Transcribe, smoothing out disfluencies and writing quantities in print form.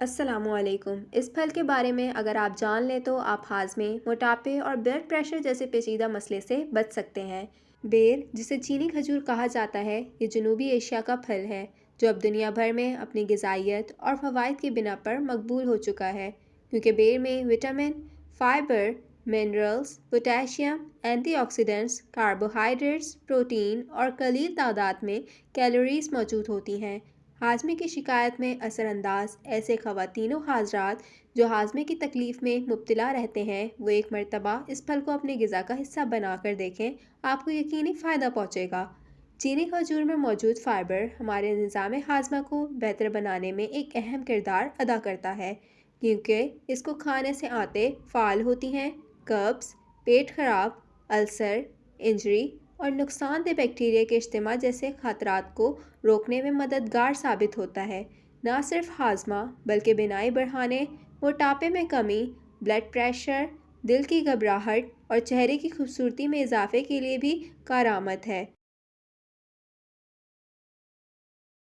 السلام علیکم۔ اس پھل کے بارے میں اگر آپ جان لیں تو آپ ہاضمے، موٹاپے اور بلڈ پریشر جیسے پیچیدہ مسئلے سے بچ سکتے ہیں۔ بیر، جسے چینی کھجور کہا جاتا ہے، یہ جنوبی ایشیا کا پھل ہے جو اب دنیا بھر میں اپنی غذائیت اور فوائد کی بنا پر مقبول ہو چکا ہے، کیونکہ بیر میں vitamin, fibre, minerals, potassium, antioxidants, carbohydrates, protein اور قلیل تعداد میں کیلوریز موجود ہوتی ہیں۔ ہاضمے کی شکایت میں اثر انداز ایسے خواتین و حضرات جو ہاضمے کی تکلیف میں مبتلا رہتے ہیں، وہ ایک مرتبہ اس پھل کو اپنی غذا کا حصہ بنا کر دیکھیں، آپ کو یقینی فائدہ پہنچے گا۔ چینی کھجور میں موجود فائبر ہمارے نظام ہاضمہ کو بہتر بنانے میں ایک اہم کردار ادا کرتا ہے، کیونکہ اس کو کھانے سے آنتیں فعال ہوتی ہیں، قبض، پیٹ خراب، السر، انجری اور نقصان دہ بیکٹیریا کے اجتماع جیسے خطرات کو روکنے میں مددگار ثابت ہوتا ہے۔ نہ صرف ہاضمہ بلکہ بینائی بڑھانے، موٹاپے میں کمی، بلڈ پریشر، دل کی گھبراہٹ اور چہرے کی خوبصورتی میں اضافے کے لیے بھی کارآمد ہے۔